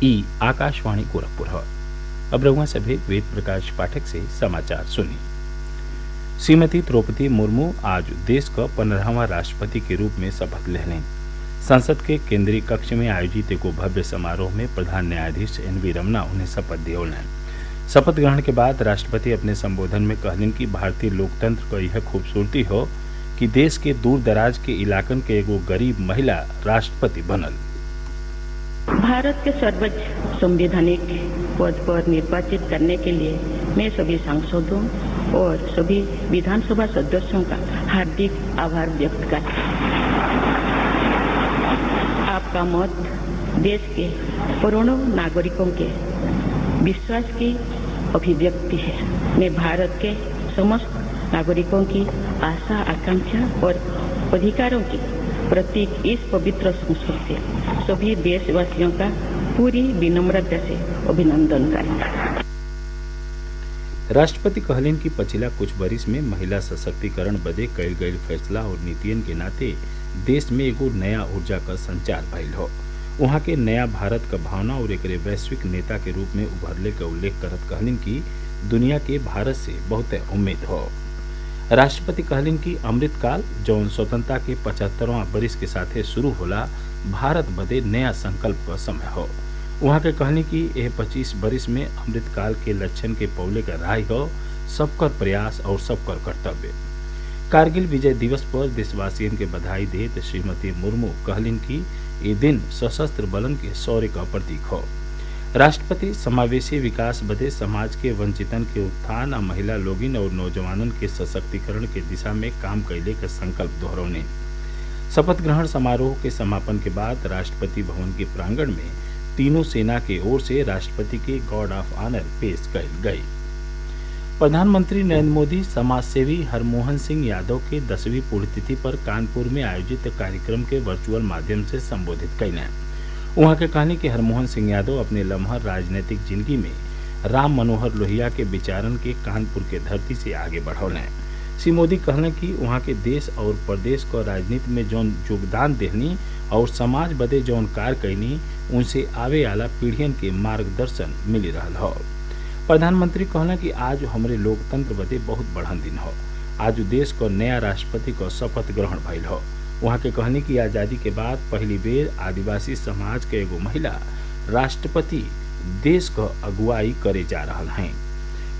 ई आकाशवाणी गोरखपुर है। अब रउआ सभे वेद प्रकाश पाठक से समाचार सुनी। श्रीमती द्रौपदी मुर्मू आज देश का 15वां राष्ट्रपति के रूप में शपथ लेलें। संसद के केंद्रीय कक्ष में आयोजित एगो भव्य समारोह में प्रधान न्यायाधीश एन.वी. रमना उन्हें शपथ दियौलन। शपथ ग्रहण के बाद राष्ट्रपति अपने संबोधन में कहलिन कि भारतीय लोकतंत्र क यह खूबसूरती हो कि देश के दूर दराज के इलाकन के एगो गरीब महिला राष्ट्रपति बनल। भारत के सर्वोच्च संवैधानिक पद पर निर्वाचित करने के लिए मैं सभी सांसदों और सभी विधानसभा सदस्यों का हार्दिक आभार व्यक्त करती हूँ। आपका मत देश के करोड़ों नागरिकों के विश्वास की अभिव्यक्ति है। मैं भारत के समस्त नागरिकों की आशा, आकांक्षा और अधिकारों की प्रतीक इस पवित्र संसद से सभी देशवासियों का पूरी विनम्रता से अभिनंदन करता। राष्ट्रपति कहलिन कि पिछला कुछ बरिस में महिला सशक्तिकरण बदे कईल गईल फैसला और नीतियन के नाते देश में एगो नया ऊर्जा का संचार भइल हो। वहाँ के नया भारत का भावना और एक वैश्विक नेता के रूप में उभरले का उल्लेख करत कहलिन कि दुनिया के भारत से बहुत उम्मीद हो। राष्ट्रपति कहलिन कि अमृतकाल जौन स्वतंत्रता के 75वां बरिस के साथे शुरू होला भारत बदे नया संकल्प का समय हो। वहाँ के कहनी कि यह 25 बरिस में अमृतकाल के लक्षण के पौले का राय हो सबकर प्रयास और सबकर कर्तव्य। कारगिल विजय दिवस पर देशवासियों के बधाई देत श्रीमती मुर्मू कहलिन कि ये दिन सशस्त्र बलन के शौर्य का प्रतीक हो। राष्ट्रपति समावेशी विकास बदे समाज के वंचितन के उत्थान आ महिला लोगिन और नौजवानन के सशक्तिकरण के दिशा में काम कैले का संकल्प दोहरौने। शपथ ग्रहण समारोह के समापन के बाद राष्ट्रपति भवन के प्रांगण में तीनों सेना के ओर से राष्ट्रपति के गार्ड ऑफ ऑनर पेश कईल गई। प्रधानमंत्री नरेंद्र मोदी समाजसेवी हरमोहन सिंह यादव के 10वीं पुण्यतिथि पर कानपुर में आयोजित कार्यक्रम के वर्चुअल माध्यम से संबोधित कैलें। वहाँ के कहनी कि हरमोहन सिंह यादव अपने लम्हर राजनीतिक जिंदगी में राम मनोहर लोहिया के विचारन के कानपुर के धरती से आगे बढ़ौलें। श्री मोदी कहलें कि वहाँ के देश और प्रदेश को राजनीति में जौन योगदान देहनी और समाज बदे जौन कार्य कैनी उनसे आवे आला पीढ़ियन के मार्गदर्शन मिली रहल हो। प्रधानमंत्री कहलें कि आज हमरे लोकतंत्र बदे बहुत बढ़न दिन हो। आज देश को नया राष्ट्रपति को शपथ ग्रहण भइल हो। वहाँ के कहनी कि आज़ादी के बाद पहली बेर आदिवासी समाज के एगो महिला राष्ट्रपति देश को अगुवाई करे जा रहल हैं।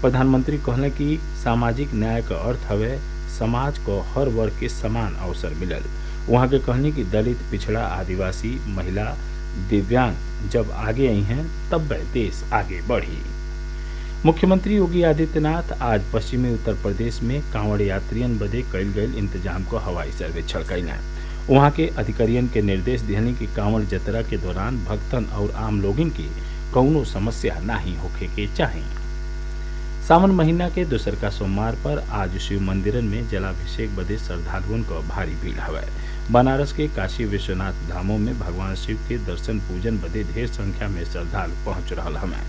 प्रधानमंत्री कहले कि सामाजिक न्याय का अर्थ हवे समाज को हर वर्ग के समान अवसर मिलल। वहाँ के कहनी कि दलित, पिछड़ा, आदिवासी, महिला, दिव्यांग जब आगे आई हैं तब वह देश आगे बढ़ी। मुख्यमंत्री योगी आदित्यनाथ आज पश्चिमी उत्तर प्रदेश में कांवड़ यात्रियन बदे कईल गईल इंतजाम को हवाई सर्वेक्षण कैलें। वहाँ के अधिकारियन के निर्देश दिहनी कि कांवड़ जतरा के दौरान भक्तन और आम लोगन की कौनो समस्या नहीं होखे के चाही। सावन महीना के दूसरका सोमवार पर आज शिव मंदिरन में जलाभिषेक बदे श्रद्धालुओं को भारी भीड़ हवे। बनारस के काशी विश्वनाथ धामों में भगवान शिव के दर्शन पूजन बदे ढेर संख्या में श्रद्धालु पहुंच रहल हमें।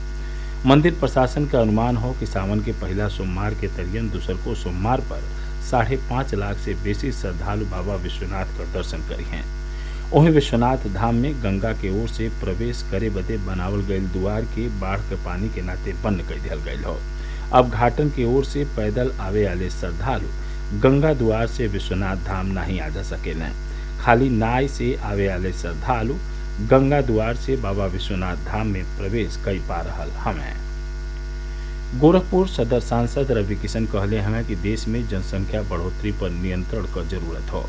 मंदिर प्रशासन का अनुमान हो कि सावन के पहला सोमवार के तरियन दूसरको सोमवार पर 5.5 लाख से बेसी श्रद्धालु बाबा विश्वनाथ का दर्शन करी हैं। वहीं विश्वनाथ धाम में गंगा के ओर से प्रवेश करे बदे बनावल गईल द्वार के बाढ़ के पानी के नाते बंद कर दिया गईल हो। अब घाटन की ओर से पैदल आवे वाले श्रद्धालु गंगा द्वार से विश्वनाथ धाम नहीं आ जा सकेलें। खाली नाव से आवे वाले श्रद्धालु गंगा द्वार से बाबा विश्वनाथ धाम में प्रवेश कई पा रहल हमें। गोरखपुर सदर सांसद रवि किशन कहले हमें कि देश में जनसंख्या बढ़ोतरी पर नियंत्रण का जरूरत हो।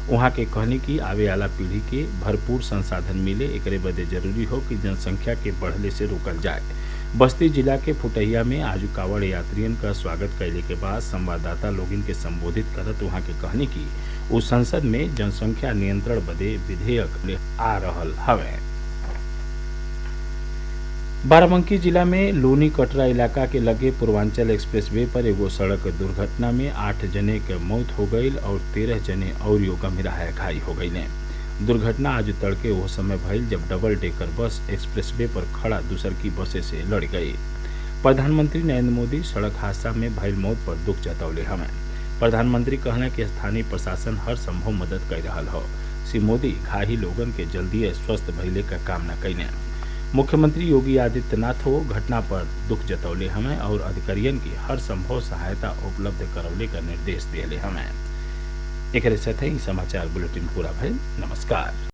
वहाँ के कहने की आवे वाला पीढ़ी के भरपूर संसाधन मिले एकरे बदे जरूरी हो कि जनसंख्या के बढ़ले से रोकल जाए। बस्ती जिला के फुटहिया में आज कावड़ यात्रियन का स्वागत कैले के बाद संवाददाता लोगन के संबोधित करत वहाँ के कहने की उस संसद में जनसंख्या नियंत्रण बदे विधेयक आ रहल हवे। बाराबंकी जिला में लोनी कटरा इलाका के लगे पूर्वांचल एक्सप्रेसवे पर एगो सड़क दुर्घटना में 8 जने के मौत हो गई और 13 जने और गंभीर घायल हो गई। दुर्घटना आज तड़के वो समय भइल जब डबल डेकर बस एक्सप्रेसवे पर खड़ा दूसर की बसे से लड़ गई। प्रधानमंत्री नरेंद्र मोदी सड़क हादसा में भइल मौत पर दुख जतौले हमें। प्रधानमंत्री कहना कि स्थानीय प्रशासन हर संभव मदद कर रहा हो। श्री मोदी घायल लोगन के जल्दी स्वस्थ भइले का कामना कैले। मुख्यमंत्री योगी आदित्यनाथ हो घटना पर दुख जतौले हमें और अधिकारियन की हर संभव सहायता उपलब्ध करवले का निर्देश दिले हमें। एक साथ ही समाचार बुलेटिन पूरा भइल। नमस्कार।